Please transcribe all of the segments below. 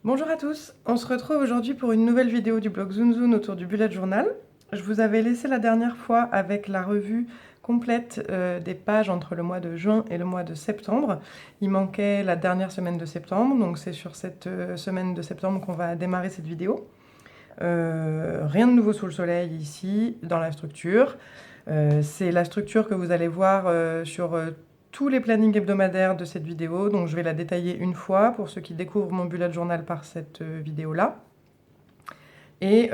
Bonjour à tous, on se retrouve aujourd'hui pour une nouvelle vidéo du blog Zunzun autour du bullet journal. Je vous avais laissé la dernière fois avec la revue complète des pages entre le mois de juin et le mois de septembre. Il manquait la dernière semaine de septembre, donc c'est sur cette semaine de septembre qu'on va démarrer cette vidéo. Rien de nouveau sous le soleil ici dans la structure. C'est la structure que vous allez voir sur tous les plannings hebdomadaires de cette vidéo, donc je vais la détailler une fois pour ceux qui découvrent mon bullet journal par cette vidéo-là. Et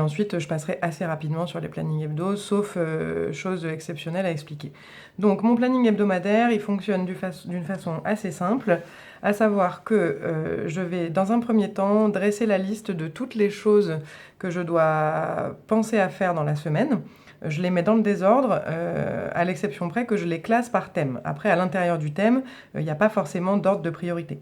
ensuite, je passerai assez rapidement sur les plannings hebdo, sauf choses exceptionnelles à expliquer. Donc, mon planning hebdomadaire, il fonctionne d'une façon assez simple, à savoir que je vais, dans un premier temps, dresser la liste de toutes les choses que je dois penser à faire dans la semaine. Je les mets dans le désordre, à l'exception près que je les classe par thème. Après, à l'intérieur du thème, il n'y a pas forcément d'ordre de priorité.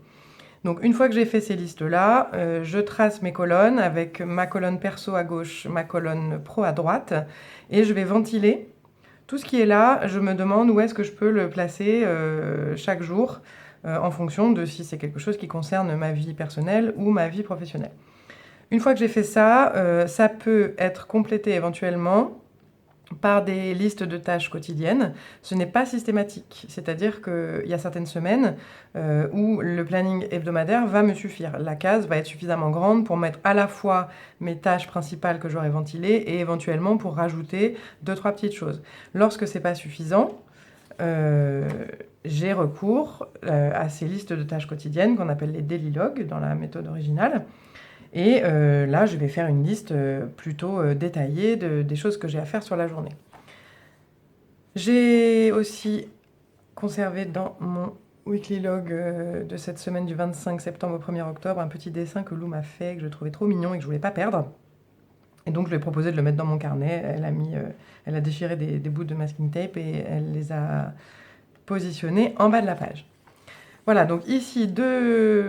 Donc une fois que j'ai fait ces listes-là, je trace mes colonnes avec ma colonne perso à gauche, ma colonne pro à droite, et je vais ventiler tout ce qui est là. Je me demande où est-ce que je peux le placer chaque jour, en fonction de si c'est quelque chose qui concerne ma vie personnelle ou ma vie professionnelle. Une fois que j'ai fait ça, ça peut être complété éventuellement par des listes de tâches quotidiennes. Ce n'est pas systématique, c'est-à-dire qu'il y a certaines semaines où le planning hebdomadaire va me suffire. La case va être suffisamment grande pour mettre à la fois mes tâches principales que j'aurai ventilées et éventuellement pour rajouter 2-3 petites choses. Lorsque c'est pas suffisant, j'ai recours à ces listes de tâches quotidiennes qu'on appelle les daily logs dans la méthode originale. Et là, je vais faire une liste plutôt détaillée des choses que j'ai à faire sur la journée. J'ai aussi conservé dans mon weekly log de cette semaine du 25 septembre au 1er octobre un petit dessin que Lou m'a fait, que je trouvais trop mignon et que je voulais pas perdre. Et donc, je lui ai proposé de le mettre dans mon carnet. Elle a déchiré des bouts de masking tape et elle les a positionnés en bas de la page. Voilà, donc ici, deux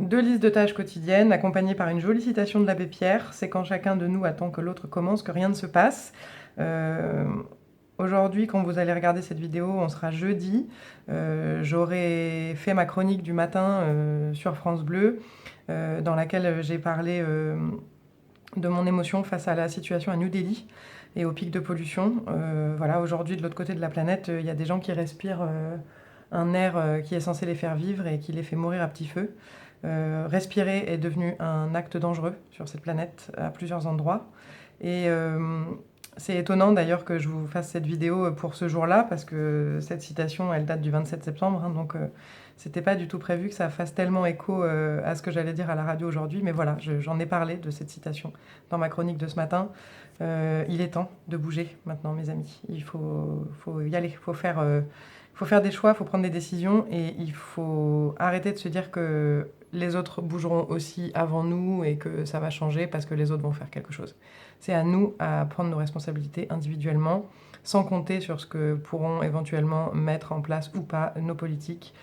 listes de tâches quotidiennes accompagnées par une jolie citation de l'abbé Pierre. C'est quand chacun de nous attend que l'autre commence que rien ne se passe. Aujourd'hui, quand vous allez regarder cette vidéo, on sera jeudi. J'aurai fait ma chronique du matin sur France Bleu, dans laquelle j'ai parlé de mon émotion face à la situation à New Delhi et au pic de pollution. Voilà, aujourd'hui, de l'autre côté de la planète, il y a des gens qui respirent un air qui est censé les faire vivre et qui les fait mourir à petit feu. Respirer est devenu un acte dangereux sur cette planète à plusieurs endroits. Et c'est étonnant d'ailleurs que je vous fasse cette vidéo pour ce jour-là, parce que cette citation, elle date du 27 septembre, hein, donc c'était pas du tout prévu que ça fasse tellement écho à ce que j'allais dire à la radio aujourd'hui, mais voilà, j'en ai parlé de cette citation dans ma chronique de ce matin. Il est temps de bouger maintenant, mes amis. Il faut y aller, il faut faire des choix, il faut prendre des décisions, et il faut arrêter de se dire que les autres bougeront aussi avant nous et que ça va changer parce que les autres vont faire quelque chose. C'est à nous à prendre nos responsabilités individuellement, sans compter sur ce que pourront éventuellement mettre en place ou pas nos politiques.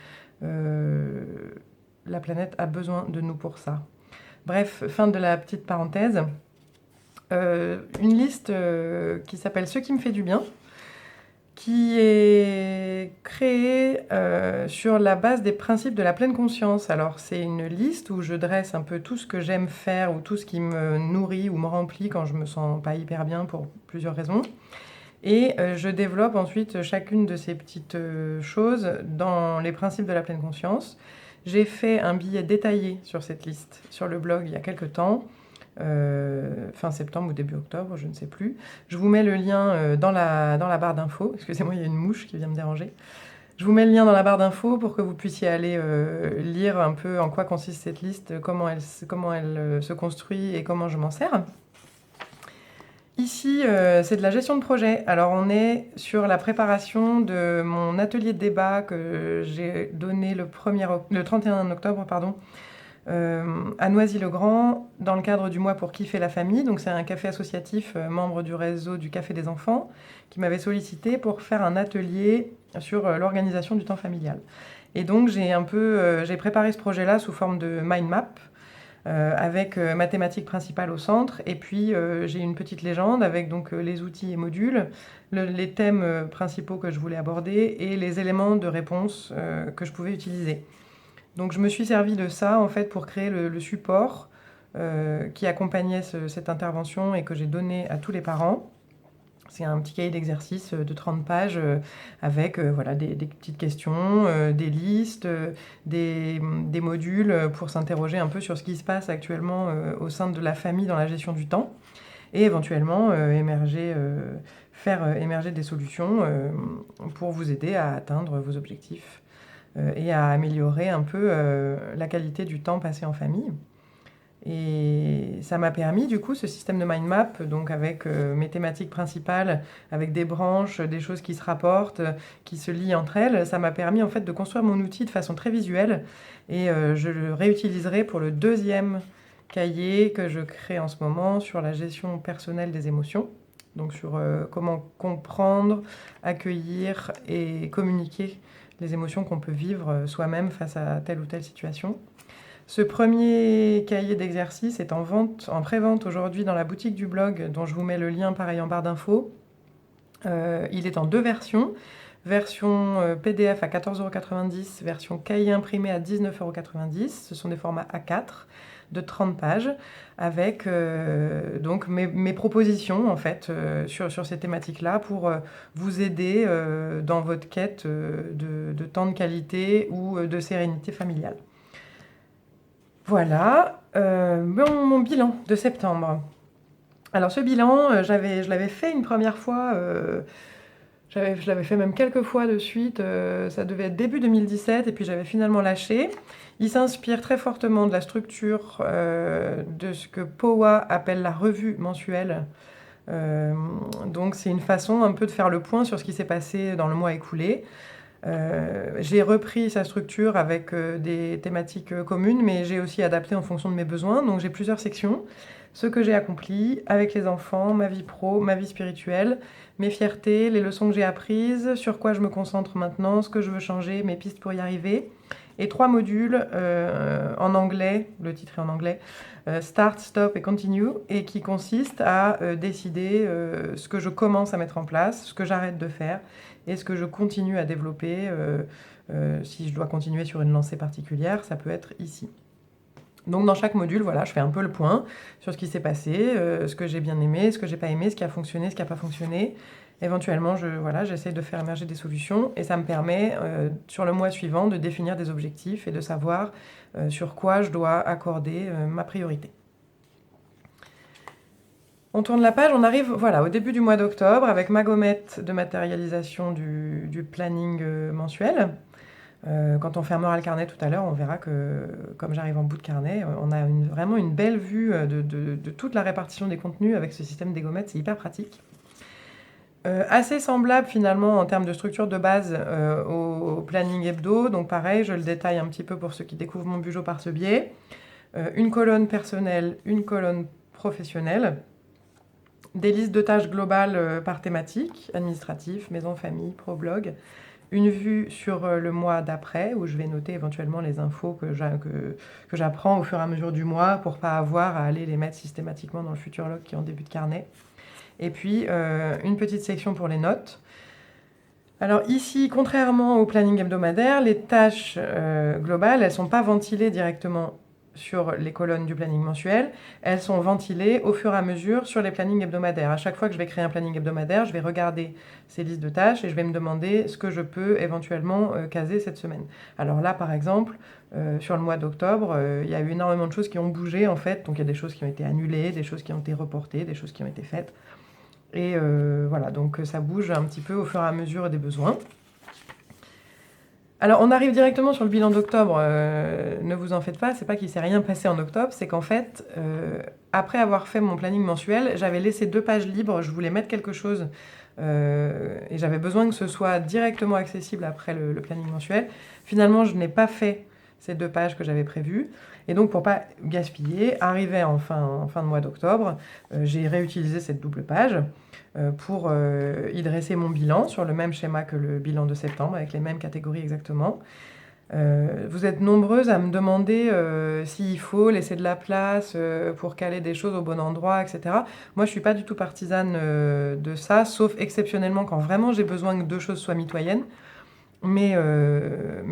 La planète a besoin de nous pour ça. Bref, fin de la petite parenthèse. Une liste qui s'appelle « Ce qui me fait du bien », qui est créée sur la base des principes de la pleine conscience. Alors, c'est une liste où je dresse un peu tout ce que j'aime faire ou tout ce qui me nourrit ou me remplit quand je me sens pas hyper bien pour plusieurs raisons. Et je développe ensuite chacune de ces petites choses dans les principes de la pleine conscience. J'ai fait un billet détaillé sur cette liste sur le blog il y a quelques temps. Fin septembre ou début octobre, je ne sais plus. Je vous mets le lien dans la barre d'infos. Excusez-moi, il y a une mouche qui vient me déranger. Je vous mets le lien dans la barre d'infos pour que vous puissiez aller lire un peu en quoi consiste cette liste, comment elle se construit et comment je m'en sers. Ici, c'est de la gestion de projet. Alors, on est sur la préparation de mon atelier de débat que j'ai donné le 31 octobre, à Noisy-le-Grand, dans le cadre du mois pour kiffer la famille. Donc c'est un café associatif, membre du réseau du Café des Enfants, qui m'avait sollicité pour faire un atelier sur l'organisation du temps familial. Et donc j'ai préparé ce projet-là sous forme de mind map, avec ma thématique principale au centre, et puis j'ai une petite légende avec donc les outils et modules, les thèmes principaux que je voulais aborder et les éléments de réponse que je pouvais utiliser. Donc je me suis servi de ça en fait pour créer le support qui accompagnait cette intervention et que j'ai donné à tous les parents. C'est un petit cahier d'exercice de 30 pages avec voilà, des petites questions, des listes, des modules pour s'interroger un peu sur ce qui se passe actuellement au sein de la famille dans la gestion du temps et éventuellement faire émerger des solutions pour vous aider à atteindre vos objectifs et à améliorer un peu la qualité du temps passé en famille. Et ça m'a permis, du coup, ce système de mind map, donc avec mes thématiques principales, avec des branches, des choses qui se rapportent, qui se lient entre elles, ça m'a permis en fait de construire mon outil de façon très visuelle. Et je le réutiliserai pour le deuxième cahier que je crée en ce moment sur la gestion personnelle des émotions. Donc sur comment comprendre, accueillir et communiquer les émotions qu'on peut vivre soi-même face à telle ou telle situation. Ce premier cahier d'exercice est en vente, en pré-vente aujourd'hui dans la boutique du blog, dont je vous mets le lien pareil en barre d'infos. Il est en 2 versions. Version PDF à 14,90 €, version cahier imprimé à 19,90 €. Ce sont des formats A4 de 30 pages avec donc mes propositions en fait sur ces thématiques-là pour vous aider dans votre quête de temps de qualité ou de sérénité familiale. Voilà mon bilan de septembre. Alors ce bilan, je l'avais fait une première fois, je l'avais fait même quelques fois de suite, ça devait être début 2017 et puis j'avais finalement lâché. Il s'inspire très fortement de la structure de ce que POA appelle la revue mensuelle. Donc c'est une façon un peu de faire le point sur ce qui s'est passé dans le mois écoulé. J'ai repris sa structure avec des thématiques communes, mais j'ai aussi adapté en fonction de mes besoins. Donc j'ai plusieurs sections. Ce que j'ai accompli avec les enfants, ma vie pro, ma vie spirituelle, mes fiertés, les leçons que j'ai apprises, sur quoi je me concentre maintenant, ce que je veux changer, mes pistes pour y arriver. Et 3 modules en anglais, le titre est en anglais, Start, Stop et Continue, et qui consistent à décider ce que je commence à mettre en place, ce que j'arrête de faire, et ce que je continue à développer. Si je dois continuer sur une lancée particulière, ça peut être ici. Donc dans chaque module, voilà, je fais un peu le point sur ce qui s'est passé, ce que j'ai bien aimé, ce que j'ai pas aimé, ce qui a fonctionné, ce qui n'a pas fonctionné. Éventuellement, j'essaie de faire émerger des solutions et ça me permet, sur le mois suivant, de définir des objectifs et de savoir sur quoi je dois accorder ma priorité. On tourne la page, on arrive voilà, au début du mois d'octobre avec ma gommette de matérialisation du planning mensuel. Quand on fermera le carnet tout à l'heure, on verra que, comme j'arrive en bout de carnet, on a vraiment une belle vue de toute la répartition des contenus avec ce système des gommettes, c'est hyper pratique. Assez semblable finalement en termes de structure de base au planning hebdo, donc pareil, je le détaille un petit peu pour ceux qui découvrent mon Bujo par ce biais. Une colonne personnelle, une colonne professionnelle, des listes de tâches globales par thématique, administratif, maison, famille, pro-blog, une vue sur le mois d'après, où je vais noter éventuellement les infos que j'apprends au fur et à mesure du mois, pour pas avoir à aller les mettre systématiquement dans le futur log qui est en début de carnet. Et puis, une petite section pour les notes. Alors ici, contrairement au planning hebdomadaire, les tâches globales, elles ne sont pas ventilées directement sur les colonnes du planning mensuel, elles sont ventilées au fur et à mesure sur les plannings hebdomadaires. À chaque fois que je vais créer un planning hebdomadaire, je vais regarder ces listes de tâches et je vais me demander ce que je peux éventuellement caser cette semaine. Alors là, par exemple, sur le mois d'octobre, il y a eu énormément de choses qui ont bougé en fait, donc il y a des choses qui ont été annulées, des choses qui ont été reportées, des choses qui ont été faites. Et voilà, donc ça bouge un petit peu au fur et à mesure des besoins. Alors, on arrive directement sur le bilan d'octobre. Ne vous en faites pas, c'est pas qu'il ne s'est rien passé en octobre, c'est qu'en fait, après avoir fait mon planning mensuel, j'avais laissé 2 pages libres, je voulais mettre quelque chose et j'avais besoin que ce soit directement accessible après le planning mensuel. Finalement, je n'ai pas fait ces 2 pages que j'avais prévues. Et donc, pour pas gaspiller, arrivé en fin de mois d'octobre, j'ai réutilisé cette double page pour y dresser mon bilan sur le même schéma que le bilan de septembre, avec les mêmes catégories exactement. Vous êtes nombreuses à me demander s'il faut laisser de la place pour caler des choses au bon endroit, etc. Moi, je ne suis pas du tout partisane de ça, sauf exceptionnellement quand vraiment j'ai besoin que 2 choses soient mitoyennes. Mais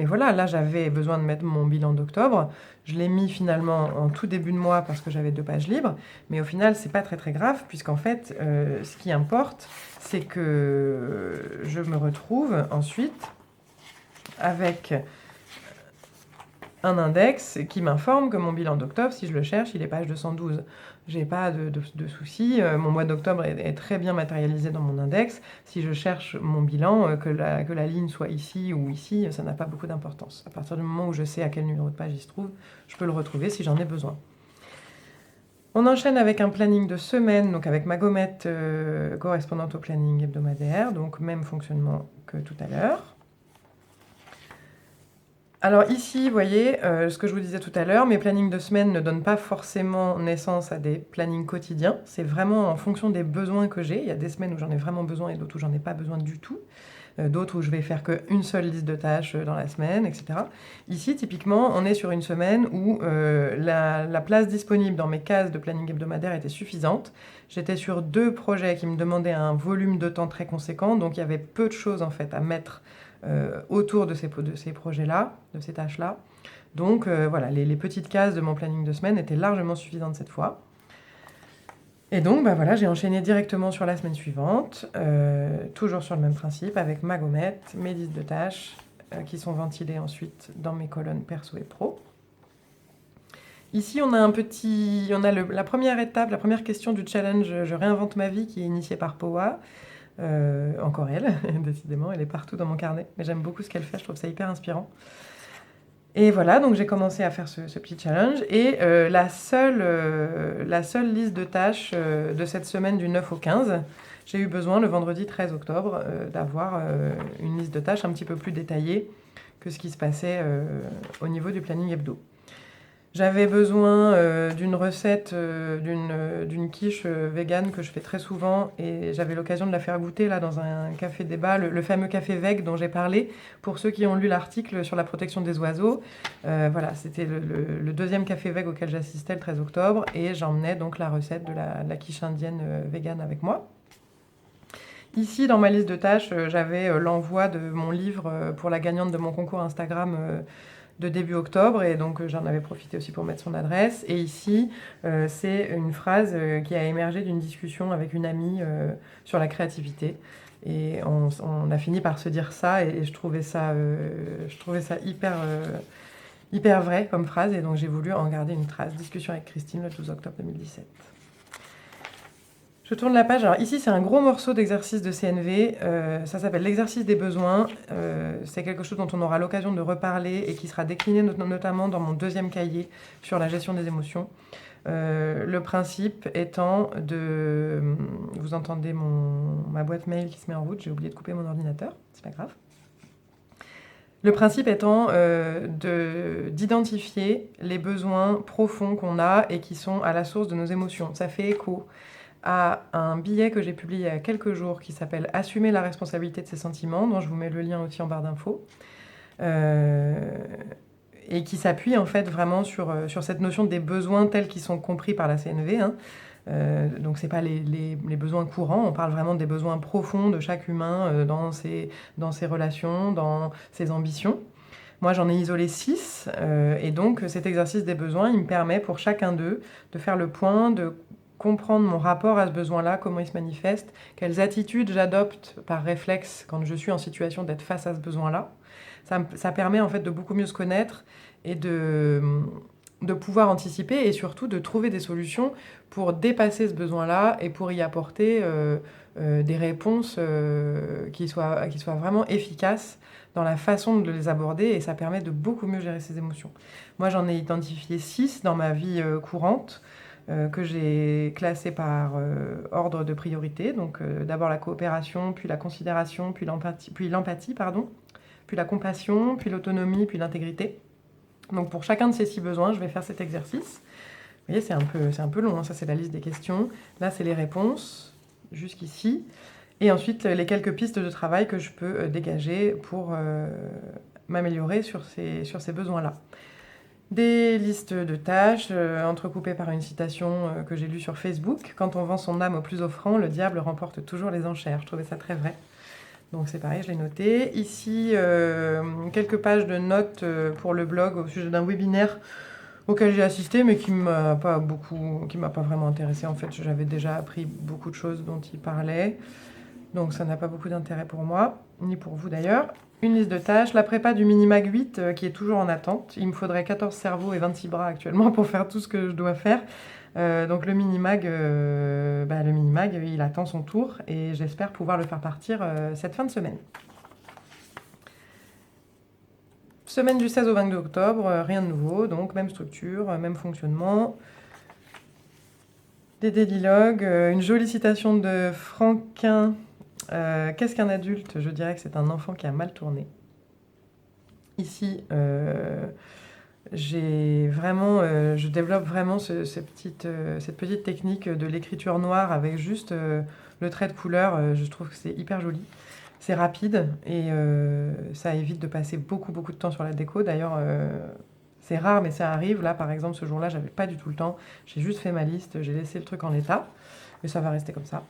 voilà, là, j'avais besoin de mettre mon bilan d'octobre. Je l'ai mis finalement en tout début de mois parce que j'avais 2 pages libres. Mais au final, c'est pas très très grave, puisqu'en fait, ce qui importe, c'est que je me retrouve ensuite avec un index qui m'informe que mon bilan d'octobre, si je le cherche, il est page 212. J'ai pas de soucis. Mon mois d'octobre est très bien matérialisé dans mon index. Si je cherche mon bilan, que la ligne soit ici ou ici, ça n'a pas beaucoup d'importance. À partir du moment où je sais à quel numéro de page il se trouve, je peux le retrouver si j'en ai besoin. On enchaîne avec un planning de semaine, donc avec ma gommette correspondante au planning hebdomadaire, donc même fonctionnement que tout à l'heure. Alors ici, vous voyez, ce que je vous disais tout à l'heure, mes plannings de semaine ne donnent pas forcément naissance à des plannings quotidiens. C'est vraiment en fonction des besoins que j'ai. Il y a des semaines où j'en ai vraiment besoin et d'autres où j'en ai pas besoin du tout. D'autres où je vais faire qu'une seule liste de tâches dans la semaine, etc. Ici, typiquement, on est sur une semaine où la place disponible dans mes cases de planning hebdomadaire était suffisante. J'étais sur 2 projets qui me demandaient un volume de temps très conséquent, donc il y avait peu de choses en fait à mettre autour de ces projets-là, de ces tâches-là. Donc voilà, les petites cases de mon planning de semaine étaient largement suffisantes cette fois. Et donc voilà, j'ai enchaîné directement sur la semaine suivante, toujours sur le même principe, avec ma gommette, mes listes de tâches, qui sont ventilées ensuite dans mes colonnes perso et pro. Ici, on a la première étape, la première question du challenge « Je réinvente ma vie » qui est initiée par Powa. Encore elle, décidément, elle est partout dans mon carnet. Mais j'aime beaucoup ce qu'elle fait, je trouve ça hyper inspirant. Et voilà, donc j'ai commencé à faire ce petit challenge. Et la seule liste de tâches de cette semaine du 9 au 15, j'ai eu besoin le vendredi 13 octobre d'avoir une liste de tâches un petit peu plus détaillée que ce qui se passait au niveau du planning hebdo. J'avais besoin d'une recette d'une quiche végane que je fais très souvent et j'avais l'occasion de la faire goûter là dans un café débat, le fameux café veg dont j'ai parlé. Pour ceux qui ont lu l'article sur la protection des oiseaux, voilà, c'était le deuxième café veg auquel j'assistais le 13 octobre et j'emmenais donc la recette de la quiche indienne végane avec moi. Ici, dans ma liste de tâches, j'avais l'envoi de mon livre pour la gagnante de mon concours Instagram de début octobre, et donc j'en avais profité aussi pour mettre son adresse. Et ici, c'est une phrase qui a émergé d'une discussion avec une amie sur la créativité. Et on a fini par se dire ça, et je trouvais ça hyper vrai comme phrase, et donc j'ai voulu en garder une trace. Discussion avec Christine le 12 octobre 2017. Je tourne la page. Alors ici, c'est un gros morceau d'exercice de CNV. Ça s'appelle l'exercice des besoins. C'est quelque chose dont on aura l'occasion de reparler et qui sera décliné notamment dans mon deuxième cahier sur la gestion des émotions. Le principe étant de... Vous entendez ma boîte mail qui se met en route. J'ai oublié de couper mon ordinateur. C'est pas grave. Le principe étant d'identifier les besoins profonds qu'on a et qui sont à la source de nos émotions. Ça fait écho à un billet que j'ai publié il y a quelques jours qui s'appelle « Assumer la responsabilité de ses sentiments », dont je vous mets le lien aussi en barre d'infos, et qui s'appuie en fait vraiment sur cette notion des besoins tels qu'ils sont compris par la CNV. Hein. Donc c'est pas les besoins courants, on parle vraiment des besoins profonds de chaque humain dans ses relations, dans ses ambitions. Moi, j'en ai isolé 6, et donc cet exercice des besoins, il me permet pour chacun d'eux de faire le point, de comprendre mon rapport à ce besoin-là, comment il se manifeste, quelles attitudes j'adopte par réflexe quand je suis en situation d'être face à ce besoin-là. Ça permet en fait de beaucoup mieux se connaître et de pouvoir anticiper et surtout de trouver des solutions pour dépasser ce besoin-là et pour y apporter des réponses qui soient vraiment efficaces dans la façon de les aborder, et ça permet de beaucoup mieux gérer ses émotions. Moi, j'en ai identifié 6 dans ma vie courante, que j'ai classé par ordre de priorité. Donc d'abord la coopération, puis la considération, puis l'empathie, puis la compassion, puis l'autonomie, puis l'intégrité. Donc pour chacun de ces 6 besoins, je vais faire cet exercice. Vous voyez, c'est un peu long, hein. Ça c'est la liste des questions. Là, c'est les réponses, jusqu'ici. Et ensuite, les quelques pistes de travail que je peux dégager pour m'améliorer sur ces besoins-là. Des listes de tâches entrecoupées par une citation que j'ai lue sur Facebook. « Quand on vend son âme au plus offrant, le diable remporte toujours les enchères ». Je trouvais ça très vrai. Donc c'est pareil, je l'ai noté. Ici, quelques pages de notes pour le blog au sujet d'un webinaire auquel j'ai assisté, mais qui m'a pas vraiment intéressé. En fait, j'avais déjà appris beaucoup de choses dont il parlait. Donc ça n'a pas beaucoup d'intérêt pour moi, ni pour vous d'ailleurs. Une liste de tâches, la prépa du Minimag 8 qui est toujours en attente. Il me faudrait 14 cerveaux et 26 bras actuellement pour faire tout ce que je dois faire. Donc le Minimag, il attend son tour et j'espère pouvoir le faire partir cette fin de semaine. Semaine du 16 au 22 octobre, rien de nouveau, donc même structure, même fonctionnement. Des daily logs, une jolie citation de Franquin. Qu'est-ce qu'un adulte? Je dirais que c'est un enfant qui a mal tourné. Ici, je développe vraiment cette petite technique de l'écriture noire avec juste le trait de couleur. Je trouve que c'est hyper joli. C'est rapide et ça évite de passer beaucoup de temps sur la déco. D'ailleurs, c'est rare, mais ça arrive. Là, par exemple, ce jour-là, j'avais pas du tout le temps. J'ai juste fait ma liste, j'ai laissé le truc en l'état. Et ça va rester comme ça.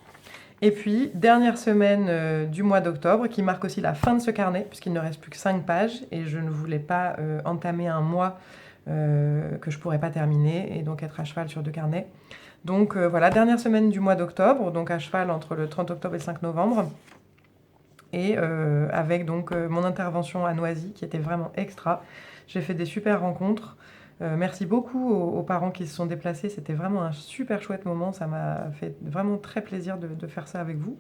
Et puis, dernière semaine du mois d'octobre, qui marque aussi la fin de ce carnet, puisqu'il ne reste plus que 5 pages, et je ne voulais pas entamer un mois que je ne pourrais pas terminer, et donc être à cheval sur 2 carnets. Donc voilà, dernière semaine du mois d'octobre, donc à cheval entre le 30 octobre et le 5 novembre, et avec donc mon intervention à Noisy, qui était vraiment extra. J'ai fait des super rencontres. Merci beaucoup aux parents qui se sont déplacés, c'était vraiment un super chouette moment, ça m'a fait vraiment très plaisir de faire ça avec vous.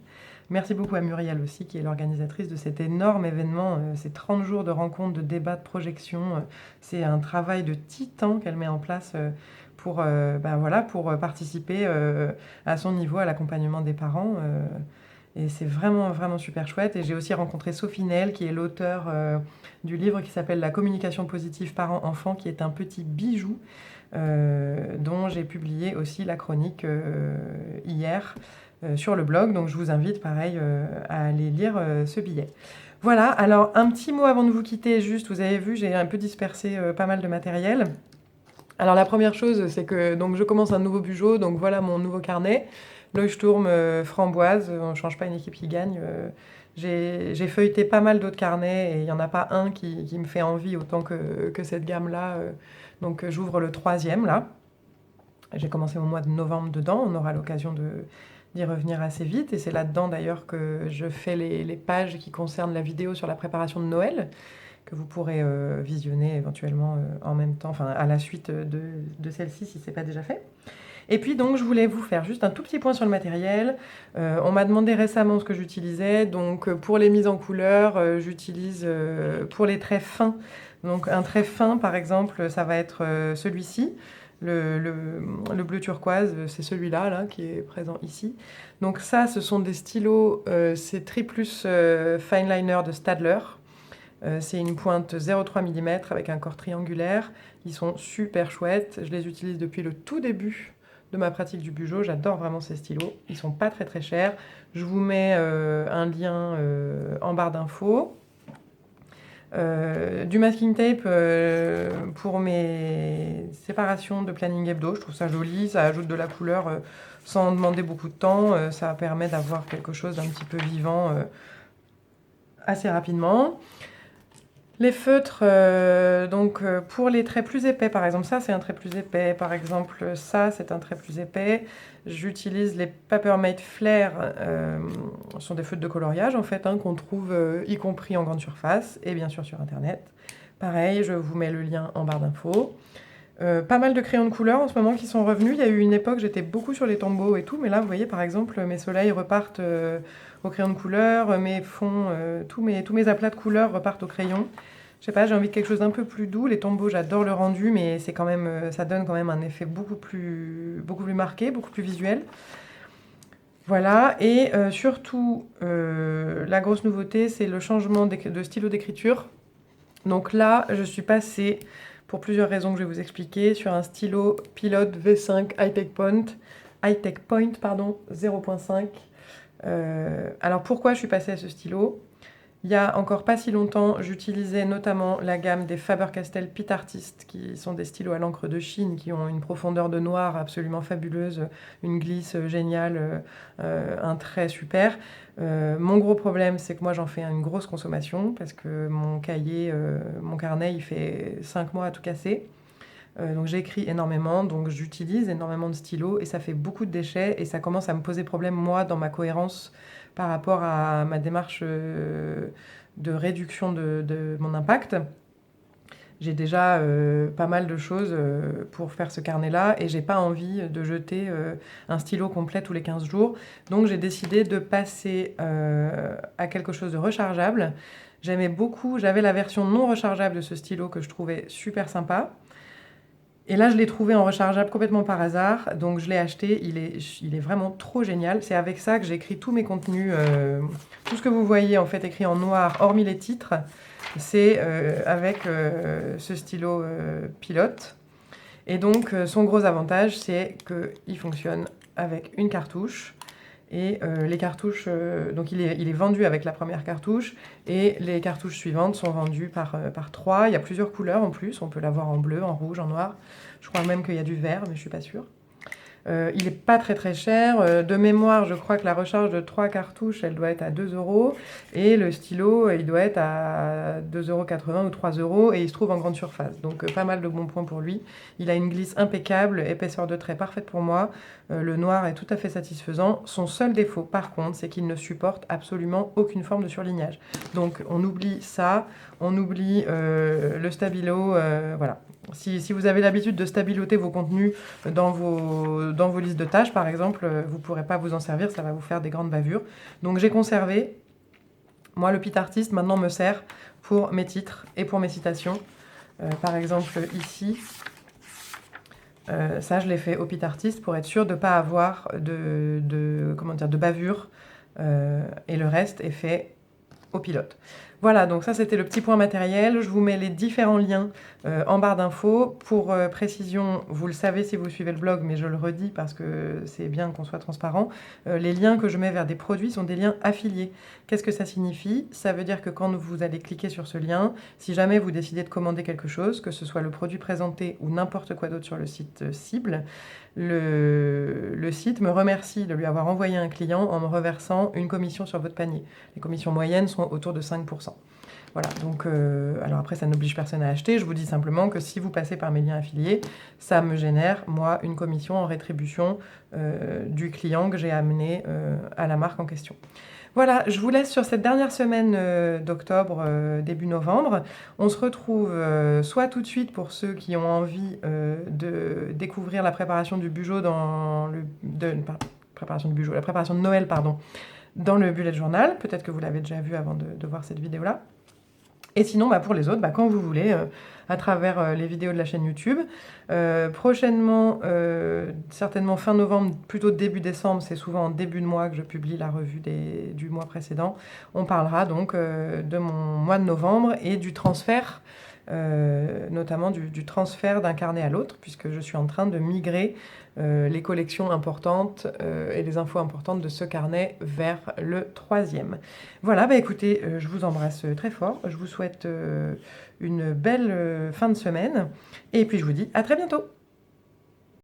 Merci beaucoup à Muriel aussi, qui est l'organisatrice de cet énorme événement, ces 30 jours de rencontres, de débats, de projections. C'est un travail de titan qu'elle met en place pour participer à son niveau à l'accompagnement des parents. Et c'est vraiment super chouette. Et j'ai aussi rencontré Sophie Nel, qui est l'auteur du livre qui s'appelle La communication positive parents-enfants, qui est un petit bijou dont j'ai publié aussi la chronique hier sur le blog. Donc je vous invite, pareil, à aller lire ce billet. Voilà, alors un petit mot avant de vous quitter, juste, vous avez vu, j'ai un peu dispersé pas mal de matériel. Alors la première chose, c'est que donc, je commence un nouveau Bugeaud, donc voilà mon nouveau carnet. Leuchtturm framboise, on ne change pas une équipe qui gagne. J'ai feuilleté pas mal d'autres carnets et il n'y en a pas un qui me fait envie autant que cette gamme-là. Donc j'ouvre le 3e là. J'ai commencé au mois de novembre dedans, on aura l'occasion d'y revenir assez vite. Et c'est là-dedans d'ailleurs que je fais les pages qui concernent la vidéo sur la préparation de Noël, que vous pourrez visionner éventuellement en même temps, enfin à la suite de celle-ci si ce n'est pas déjà fait. Et puis donc je voulais vous faire juste un tout petit point sur le matériel. On m'a demandé récemment ce que j'utilisais. Donc pour les mises en couleur, j'utilise pour les traits fins. Donc un trait fin par exemple, ça va être celui-ci. Le bleu turquoise, c'est celui-là là, qui est présent ici. Donc ça, ce sont des stylos, c'est Triplus Fine Liner de Staedtler. C'est une pointe 0,3 mm avec un corps triangulaire. Ils sont super chouettes. Je les utilise depuis le tout début de ma pratique du Bugeaud. J'adore vraiment ces stylos. Ils sont pas très chers. Je vous mets un lien en barre d'infos. Du masking tape pour mes séparations de planning hebdo. Je trouve ça joli. Ça ajoute de la couleur sans demander beaucoup de temps. Ça permet d'avoir quelque chose d'un petit peu vivant assez rapidement. Les feutres, pour les traits plus épais, par exemple, ça c'est un trait plus épais, par exemple, ça c'est un trait plus épais. J'utilise les Papermate Flair, ce sont des feutres de coloriage en fait, qu'on trouve y compris en grande surface et bien sûr sur internet. Pareil, je vous mets le lien en barre d'infos. Pas mal de crayons de couleur en ce moment qui sont revenus. Il y a eu une époque, j'étais beaucoup sur les tombeaux et tout, mais là vous voyez par exemple mes soleils repartent au crayon de couleur, mes fonds, tous mes aplats de couleurs repartent au crayon. Je sais pas, j'ai envie de quelque chose d'un peu plus doux. Les tombeaux, j'adore le rendu, mais c'est quand même, ça donne quand même un effet beaucoup plus marqué, beaucoup plus visuel. Voilà, et surtout, la grosse nouveauté, c'est le changement de stylo d'écriture. Donc là, je suis passée, pour plusieurs raisons que je vais vous expliquer, sur un stylo Pilote V5 High-Tech Point 0.5. Alors pourquoi je suis passée à ce stylo ? Il y a encore pas si longtemps, j'utilisais notamment la gamme des Faber-Castell Pitartist, qui sont des stylos à l'encre de Chine, qui ont une profondeur de noir absolument fabuleuse, une glisse géniale, un trait super. Mon gros problème, c'est que moi j'en fais une grosse consommation, parce que mon cahier, mon carnet, il fait 5 mois à tout casser. Donc j'écris énormément, donc j'utilise énormément de stylos et ça fait beaucoup de déchets et ça commence à me poser problème moi dans ma cohérence par rapport à ma démarche de réduction de mon impact. J'ai déjà pas mal de choses pour faire ce carnet-là et j'ai pas envie de jeter un stylo complet tous les 15 jours. Donc j'ai décidé de passer à quelque chose de rechargeable. J'aimais beaucoup, j'avais la version non rechargeable de ce stylo que je trouvais super sympa. Et là, je l'ai trouvé en rechargeable complètement par hasard, donc je l'ai acheté, il est vraiment trop génial. C'est avec ça que j'écris tous mes contenus, tout ce que vous voyez en fait écrit en noir, hormis les titres, c'est avec ce stylo pilote. Et donc son gros avantage, c'est qu'il fonctionne avec une cartouche. Et les cartouches, donc il est vendu avec la première cartouche, et les cartouches suivantes sont vendues par 3. Il y a plusieurs couleurs en plus, on peut l'avoir en bleu, en rouge, en noir. Je crois même qu'il y a du vert, mais je ne suis pas sûre. Il n'est pas très très cher. De mémoire, je crois que la recharge de 3 cartouches, elle doit être à 2 €. Et le stylo, il doit être à 2,80 € ou 3 €. Et il se trouve en grande surface. Donc pas mal de bons points pour lui. Il a une glisse impeccable, épaisseur de trait parfaite pour moi. Le noir est tout à fait satisfaisant. Son seul défaut, par contre, c'est qu'il ne supporte absolument aucune forme de surlignage. Donc on oublie ça. On oublie le stabilo. Voilà. Si vous avez l'habitude de stabiloter vos contenus dans vos listes de tâches, par exemple, vous ne pourrez pas vous en servir, ça va vous faire des grandes bavures. Donc j'ai conservé. Moi, le Pitartist, maintenant, me sert pour mes titres et pour mes citations. Par exemple, ici, ça, je l'ai fait au Pitartist pour être sûr de ne pas avoir de bavure. Et le reste est fait au pilote. Voilà, donc ça c'était le petit point matériel. Je vous mets les différents liens en barre d'infos. Pour précision, vous le savez si vous suivez le blog, mais je le redis parce que c'est bien qu'on soit transparent. Les liens que je mets vers des produits sont des liens affiliés. Qu'est-ce que ça signifie? Ça veut dire que quand vous allez cliquer sur ce lien, si jamais vous décidez de commander quelque chose, que ce soit le produit présenté ou n'importe quoi d'autre sur le site cible, le site me remercie de lui avoir envoyé un client en me reversant une commission sur votre panier. Les commissions moyennes sont autour de 5%. Voilà, donc alors après ça n'oblige personne à acheter, je vous dis simplement que si vous passez par mes liens affiliés, ça me génère, moi, une commission en rétribution du client que j'ai amené à la marque en question. Voilà, je vous laisse sur cette dernière semaine d'octobre, début novembre. On se retrouve soit tout de suite pour ceux qui ont envie de découvrir la préparation du Bugeaud la préparation de Noël, pardon, dans le bullet journal. Peut-être que vous l'avez déjà vu avant de voir cette vidéo-là. Et sinon, pour les autres, quand vous voulez, à travers les vidéos de la chaîne YouTube. Prochainement, certainement fin novembre, plutôt début décembre, c'est souvent en début de mois que je publie la revue du mois précédent. On parlera donc de mon mois de novembre et du transfert, notamment du transfert d'un carnet à l'autre, puisque je suis en train de migrer les collections importantes et les infos importantes de ce carnet vers le 3e. Voilà, écoutez, je vous embrasse très fort. Je vous souhaite une belle fin de semaine. Et puis je vous dis à très bientôt.